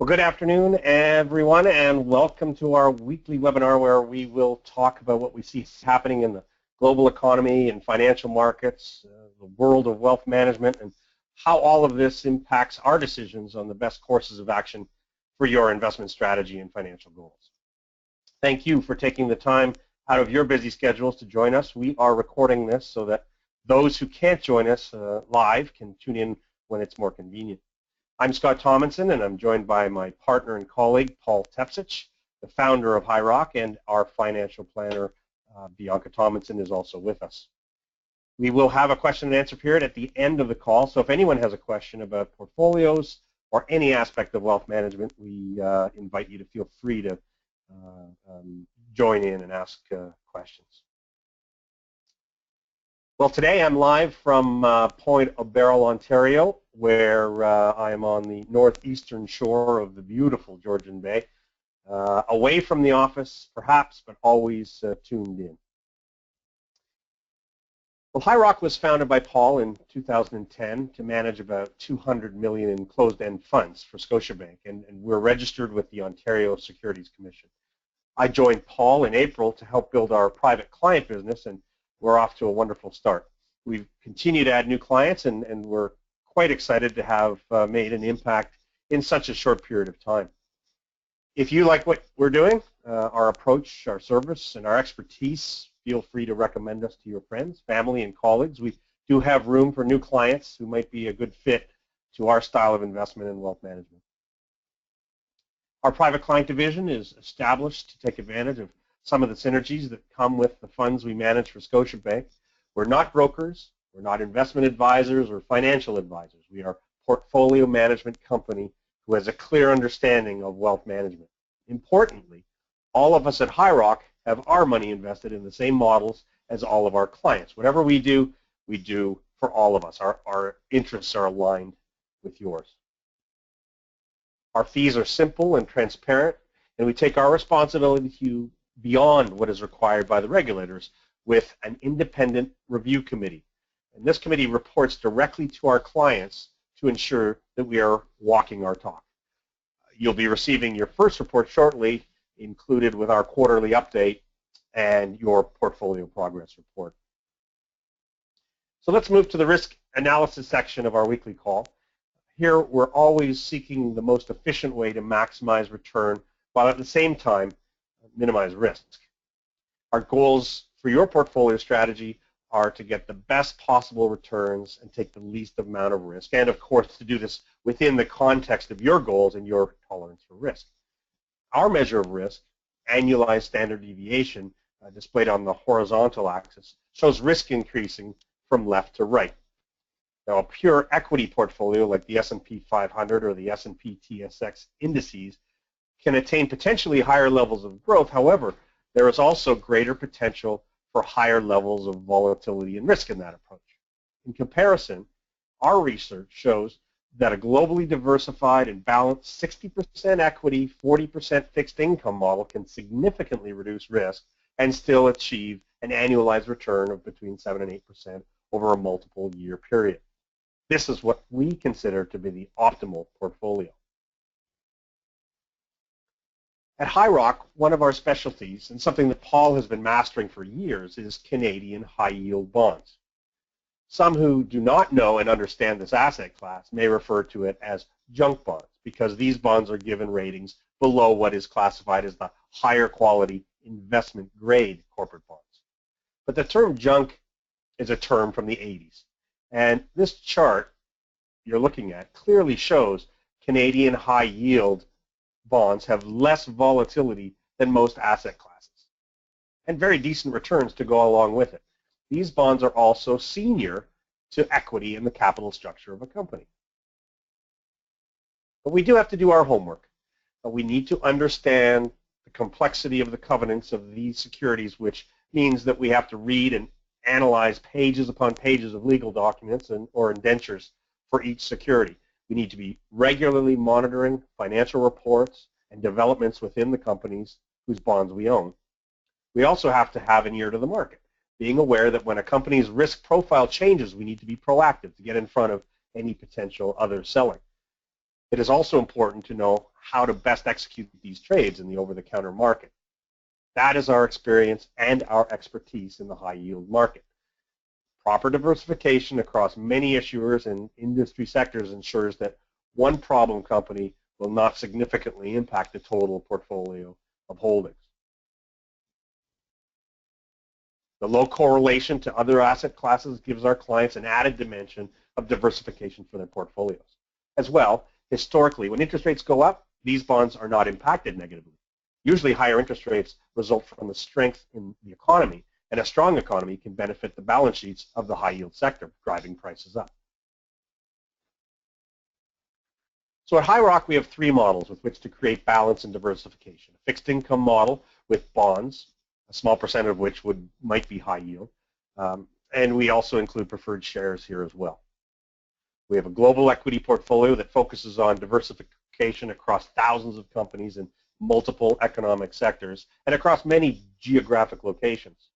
Well, good afternoon, everyone, and welcome to our weekly webinar where we will talk about what we see happening in the global economy and financial markets, the world of wealth management, and how all of this impacts our decisions on the best courses of action for your investment strategy and financial goals. Thank you for taking the time out of your busy schedules to join us. We are recording this so that those who can't join us live can tune in when it's more convenient. I'm Scott Tomlinson, and I'm joined by my partner and colleague, Paul Tepsich, the founder of HighRock, and our financial planner, Bianca Tomlinson, is also with us. We will have a question and answer period at the end of the call, so if anyone has a question about portfolios or any aspect of wealth management, we invite you to feel free to join in and ask questions. Well, today I'm live from Point O'Barrel, Ontario, where I am on the northeastern shore of the beautiful Georgian Bay, away from the office, perhaps, but always tuned in. Well, HighRock was founded by Paul in 2010 to manage about $200 million in closed-end funds for Scotiabank, and we're registered with the Ontario Securities Commission. I joined Paul in April to help build our private client business, and we're off to a wonderful start. We've continued to add new clients, and we're quite excited to have made an impact in such a short period of time. If you like what we're doing, our approach, our service, and our expertise, feel free to recommend us to your friends, family, and colleagues. We do have room for new clients who might be a good fit to our style of investment and wealth management. Our private client division is established to take advantage of some of the synergies that come with the funds we manage for Scotiabank. We're not brokers, we're not investment advisors or financial advisors. We are a portfolio management company who has a clear understanding of wealth management. Importantly, all of us at HighRock have our money invested in the same models as all of our clients. Whatever we do for all of us. Our interests are aligned with yours. Our fees are simple and transparent, and we take our responsibility to beyond what is required by the regulators with an independent review committee. And this committee reports directly to our clients to ensure that we are walking our talk. You'll be receiving your first report shortly, included with our quarterly update and your portfolio progress report. So let's move to the risk analysis section of our weekly call. Here we're always seeking the most efficient way to maximize return while at the same time minimize risk. Our goals for your portfolio strategy are to get the best possible returns and take the least amount of risk, and of course to do this within the context of your goals and your tolerance for risk. Our measure of risk, annualized standard deviation, displayed on the horizontal axis, shows risk increasing from left to right. Now, a pure equity portfolio like the S&P 500 or the S&P TSX indices can attain potentially higher levels of growth. However, there is also greater potential for higher levels of volatility and risk in that approach. In comparison, our research shows that a globally diversified and balanced 60% equity, 40% fixed income model can significantly reduce risk and still achieve an annualized return of between 7 and 8% over a multiple year period. This is what we consider to be the optimal portfolio. At HighRock, one of our specialties, and something that Paul has been mastering for years, is Canadian high-yield bonds. Some who do not know and understand this asset class may refer to it as junk bonds because these bonds are given ratings below what is classified as the higher quality investment grade corporate bonds. But the term junk is a term from the 80s. And this chart you're looking at clearly shows Canadian high-yield bonds have less volatility than most asset classes and very decent returns to go along with it. These bonds are also senior to equity in the capital structure of a company. But we do have to do our homework. We need to understand the complexity of the covenants of these securities, which means that we have to read and analyze pages upon pages of legal documents or indentures for each security. We need to be regularly monitoring financial reports and developments within the companies whose bonds we own. We also have to have an ear to the market, being aware that when a company's risk profile changes, we need to be proactive to get in front of any potential other selling. It is also important to know how to best execute these trades in the over-the-counter market. That is our experience and our expertise in the high-yield market. Proper diversification across many issuers and industry sectors ensures that one problem company will not significantly impact the total portfolio of holdings. The low correlation to other asset classes gives our clients an added dimension of diversification for their portfolios. As well, historically, when interest rates go up, these bonds are not impacted negatively. Usually higher interest rates result from the strength in the economy, and a strong economy can benefit the balance sheets of the high-yield sector, driving prices up. So at High Rock, we have three models with which to create balance and diversification. A fixed income model with bonds, a small percent of which might be high yield, and we also include preferred shares here as well. We have a global equity portfolio that focuses on diversification across thousands of companies in multiple economic sectors and across many geographic locations.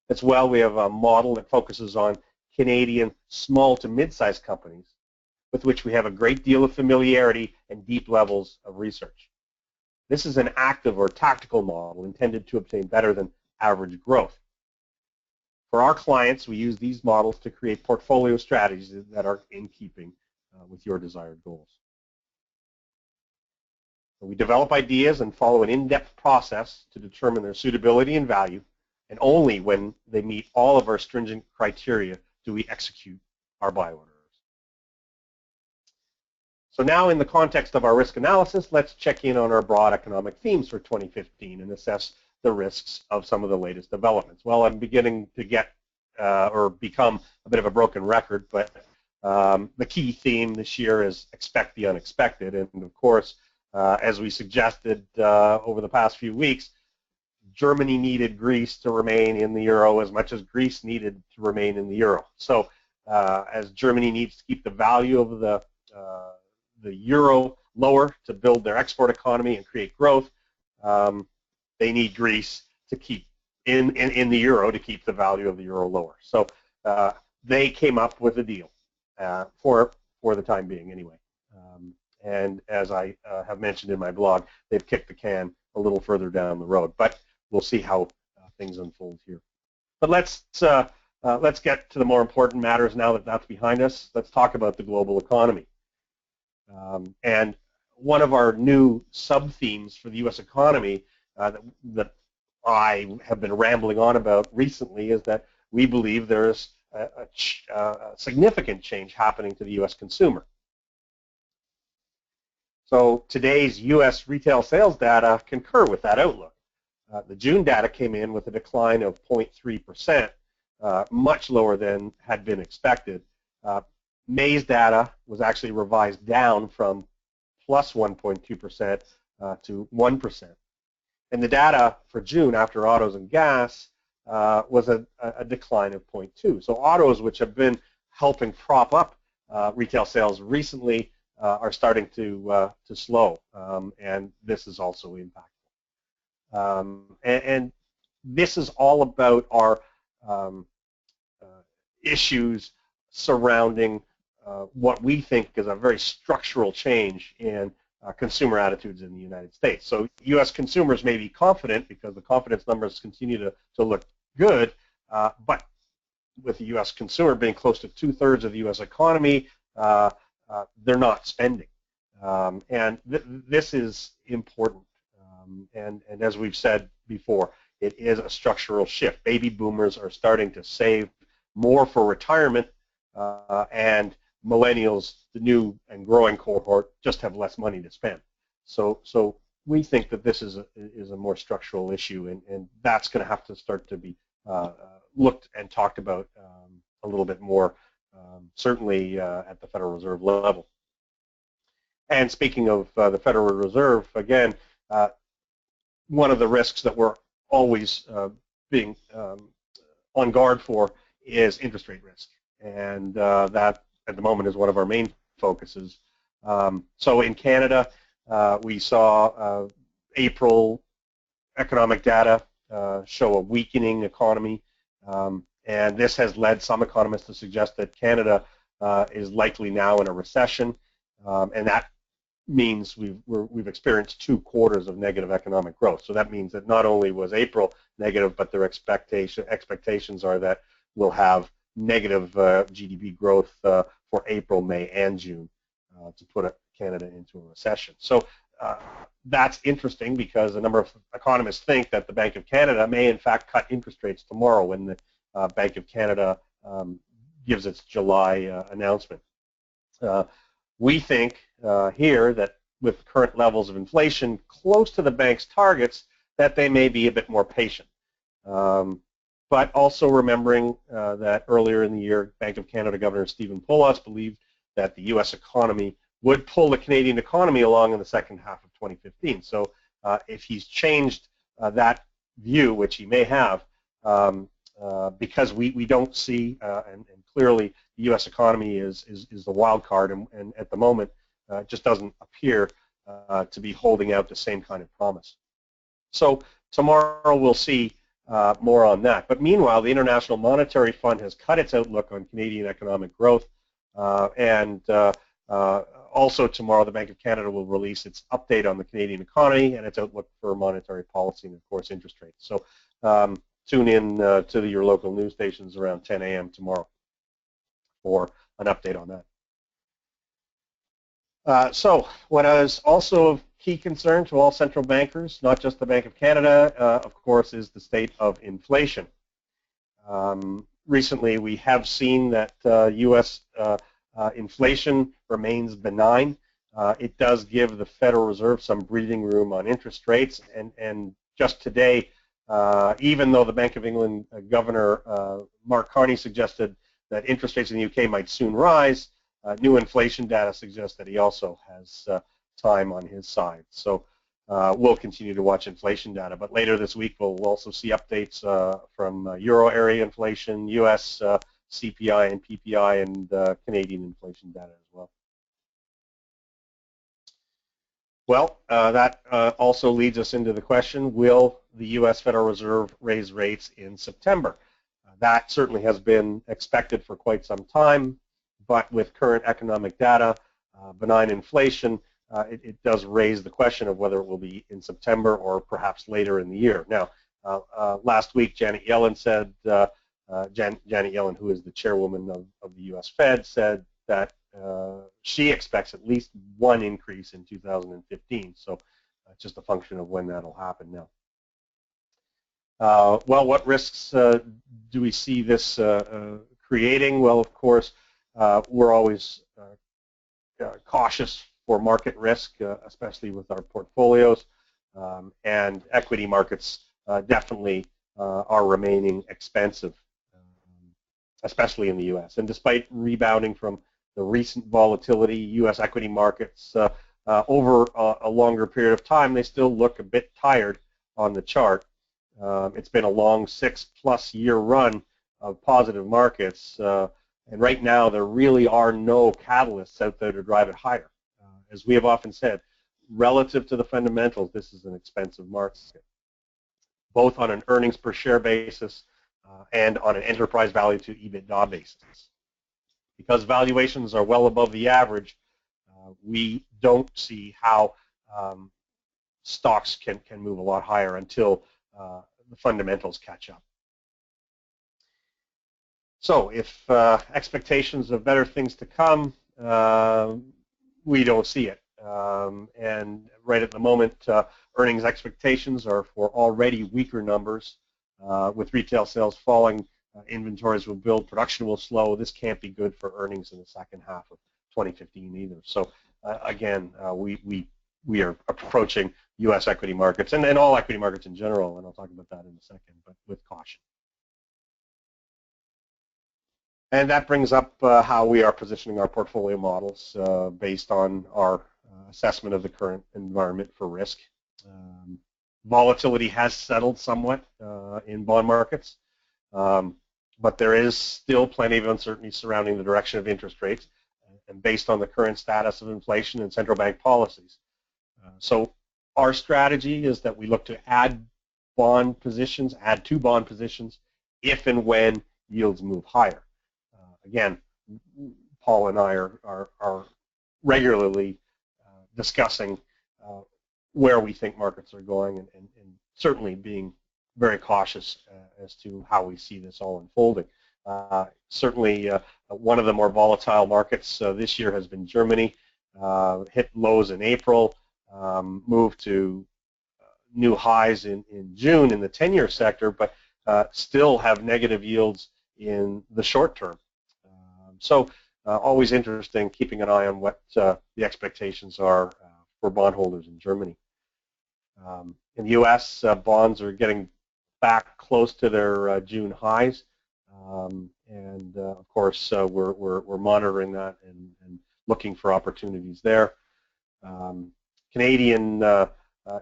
As well, we have a model that focuses on Canadian small to mid-sized companies with which we have a great deal of familiarity and deep levels of research. This is an active or tactical model intended to obtain better than average growth. For our clients, we use these models to create portfolio strategies that are in keeping with your desired goals. So we develop ideas and follow an in-depth process to determine their suitability and value, and only when they meet all of our stringent criteria do we execute our buy orders. So now in the context of our risk analysis, let's check in on our broad economic themes for 2015 and assess the risks of some of the latest developments. Well, I'm beginning to get or become a bit of a broken record, but the key theme this year is expect the unexpected. And of course, as we suggested over the past few weeks, Germany needed Greece to remain in the euro as much as Greece needed to remain in the euro. So as Germany needs to keep the value of the euro lower to build their export economy and create growth, they need Greece to keep in the euro to keep the value of the euro lower. So they came up with a deal for the time being anyway. And as I have mentioned in my blog, they've kicked the can a little further down the road. But we'll see how things unfold here. But let's get to the more important matters now that that's behind us. Let's talk about the global economy. And one of our new sub-themes for the U.S. economy that I have been rambling on about recently is that we believe there's a significant change happening to the U.S. consumer. So today's U.S. retail sales data concur with that outlook. The June data came in with a decline of 0.3%, much lower than had been expected. May's data was actually revised down from plus 1.2% to 1%. And the data for June after autos and gas was a decline of 0.2. So autos, which have been helping prop up retail sales recently, are starting to slow, and this is also impactful. And this is all about our issues surrounding what we think is a very structural change in consumer attitudes in the United States. So U.S. consumers may be confident because the confidence numbers continue to look good, but with the U.S. consumer being close to 2/3 of the U.S. economy, they're not spending. And this is important. And as we've said before, it is a structural shift. Baby boomers are starting to save more for retirement, and millennials, the new and growing cohort, just have less money to spend. So we think that this is a more structural issue, and that's going to have to start to be looked and talked about a little bit more, certainly at the Federal Reserve level. And speaking of the Federal Reserve, again, one of the risks that we're always being on guard for is interest rate risk, and that at the moment is one of our main focuses. So in Canada, we saw April economic data show a weakening economy, and this has led some economists to suggest that Canada is likely now in a recession, and that means we've experienced 2 quarters of negative economic growth. So that means that not only was April negative, but their expectations are that we'll have negative GDP growth for April, May, and June to put Canada into a recession. So that's interesting because a number of economists think that the Bank of Canada may in fact cut interest rates tomorrow when the Bank of Canada gives its July announcement. We think here that with current levels of inflation close to the bank's targets that they may be a bit more patient. But also remembering that earlier in the year, Bank of Canada Governor Stephen Poloz believed that the U.S. economy would pull the Canadian economy along in the second half of 2015. So if he's changed that view, which he may have, because we don't see, and clearly the U.S. economy is the wild card, and at the moment it just doesn't appear to be holding out the same kind of promise. So tomorrow we'll see more on that. But meanwhile, the International Monetary Fund has cut its outlook on Canadian economic growth, and also tomorrow the Bank of Canada will release its update on the Canadian economy and its outlook for monetary policy and, of course, interest rates. So tune in to your local news stations around 10 a.m. tomorrow for an update on that. So what is also of key concern to all central bankers, not just the Bank of Canada, of course, is the state of inflation. Recently, we have seen that U.S. Inflation remains benign. It does give the Federal Reserve some breathing room on interest rates, and just today, even though the Bank of England Governor Mark Carney suggested that interest rates in the UK might soon rise, new inflation data suggests that he also has time on his side. So we'll continue to watch inflation data. But later this week, we'll also see updates from Euro area inflation, US CPI and PPI, and Canadian inflation data as well. Well, that also leads us into the question, will the U.S. Federal Reserve raise rates in September? That certainly has been expected for quite some time, but with current economic data, benign inflation, it does raise the question of whether it will be in September or perhaps later in the year. Now, last week, Janet Yellen said, Janet Yellen, who is the chairwoman of the U.S. Fed, said that she expects at least one increase in 2015. So it's just a function of when that'll happen now. Well, what risks do we see this creating? Well, of course, we're always cautious for market risk, especially with our portfolios, and equity markets definitely are remaining expensive, especially in the U.S. And despite rebounding from the recent volatility, U.S. equity markets over a longer period of time, they still look a bit tired on the chart. It's been a long 6+ year run of positive markets, and right now there really are no catalysts out there to drive it higher. As we have often said, relative to the fundamentals, this is an expensive market, both on an earnings per share basis and on an enterprise value to EBITDA basis. Because valuations are well above the average, we don't see how stocks can move a lot higher until the fundamentals catch up. So if expectations of better things to come, we don't see it. And right at the moment, earnings expectations are for already weaker numbers. With retail sales falling, inventories will build, production will slow. This can't be good for earnings in the second half of 2015 either. So again, we are approaching U.S. equity markets and all equity markets in general, and I'll talk about that in a second, but with caution. And that brings up how we are positioning our portfolio models based on our assessment of the current environment for risk. Volatility has settled somewhat in bond markets, but there is still plenty of uncertainty surrounding the direction of interest rates and based on the current status of inflation and central bank policies. So our strategy is that we look to add to bond positions if and when yields move higher. Again, Paul and I are regularly discussing where we think markets are going, and certainly being very cautious as to how we see this all unfolding. Certainly, one of the more volatile markets this year has been Germany. Hit lows in April, moved to new highs in June in the 10-year sector, but still have negative yields in the short term. So always interesting keeping an eye on what the expectations are for bondholders in Germany. In the U.S., bonds are getting back close to their June highs, and of course we're monitoring that and looking for opportunities there. Canadian,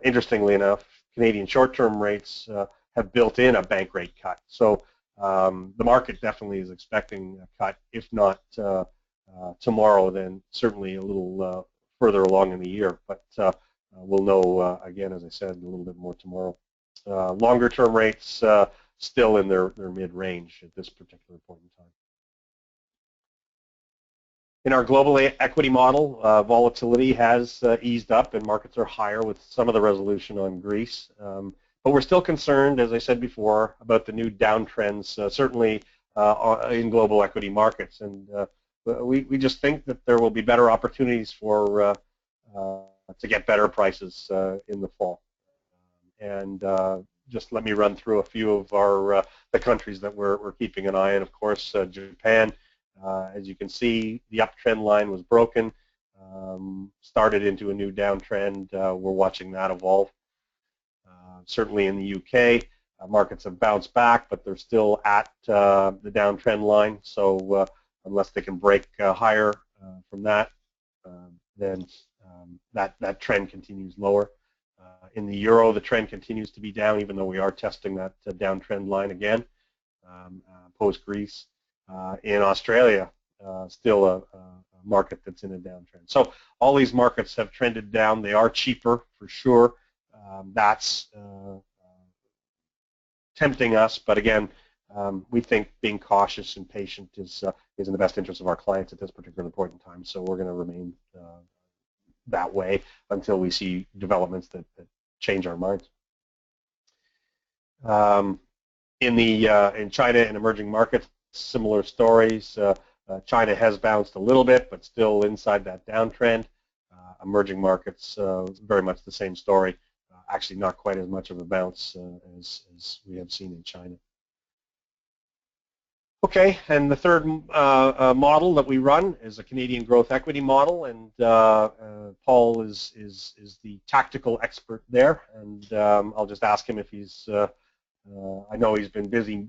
interestingly enough, Canadian short-term rates have built in a bank rate cut. So the market definitely is expecting a cut, if not tomorrow, then certainly a little further along in the year. But we'll know, again, as I said, a little bit more tomorrow. Longer-term rates still in their mid-range at this particular point in time. In our global equity model, volatility has eased up and markets are higher with some of the resolution on Greece. But we're still concerned, as I said before, about the new downtrends, certainly in global equity markets. And we just think that there will be better opportunities for to get better prices in the fall. And just let me run through a few of our the countries that we're keeping an eye on. Of course, Japan. As you can see, the uptrend line was broken, started into a new downtrend. We're watching that evolve. Certainly in the UK, markets have bounced back, but they're still at the downtrend line. So unless they can break higher from that, then that trend continues lower. In the euro, the trend continues to be down, even though we are testing that downtrend line again, post-Greece. In Australia, still a market that's in a downtrend. So all these markets have trended down. They are cheaper for sure. That's tempting us, but again, we think being cautious and patient is in the best interest of our clients at this particular point in time. So we're going to remain that way until we see developments that change our minds. In China and emerging markets, similar stories. China has bounced a little bit, but still inside that downtrend. Emerging markets, very much the same story. Actually, not quite as much of a bounce as we have seen in China. Okay, and the third model that we run is a Canadian growth equity model, and Paul is the tactical expert there, and I'll just ask him if he's. I know he's been busy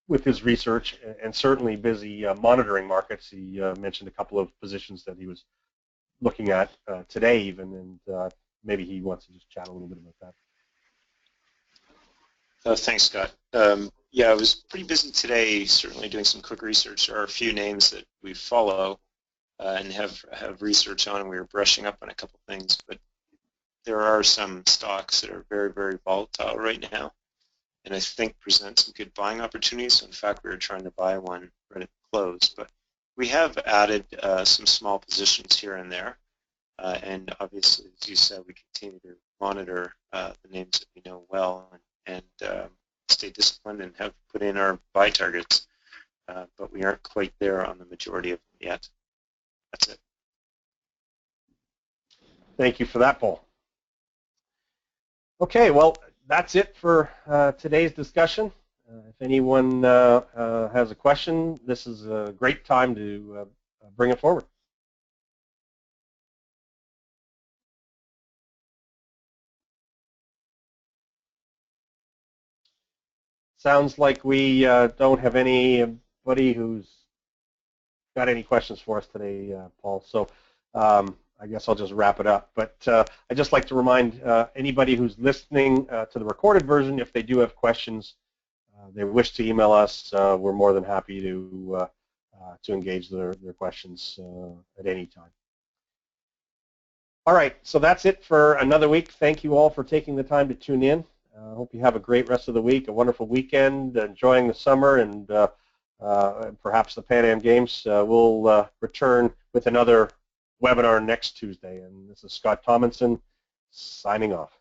with his research and certainly busy monitoring markets. He mentioned a couple of positions that he was looking at today even, and maybe he wants to just chat a little bit about that. Thanks, Scott. Yeah, I was pretty busy today, certainly doing some quick research. There are a few names that we follow and have research on, and we were brushing up on a couple things, but there are some stocks that are very, very volatile right now, and I think present some good buying opportunities. So in fact, we were trying to buy one right at the close, but we have added some small positions here and there, and obviously, as you said, we continue to monitor the names that we know well and stay disciplined and have put in our buy targets, but we aren't quite there on the majority of them yet. That's it. Thank you for that, Paul. Okay, well, that's it for today's discussion. If anyone has a question, this is a great time to bring it forward. Sounds like we don't have anybody who's got any questions for us today, Paul. So I guess I'll just wrap it up. But I'd just like to remind anybody who's listening to the recorded version, if they do have questions, they wish to email us, we're more than happy to engage their questions at any time. All right, so that's it for another week. Thank you all for taking the time to tune in. I hope you have a great rest of the week, a wonderful weekend, enjoying the summer, and perhaps the Pan Am Games. We'll return with another webinar next Tuesday. And this is Scott Tomlinson signing off.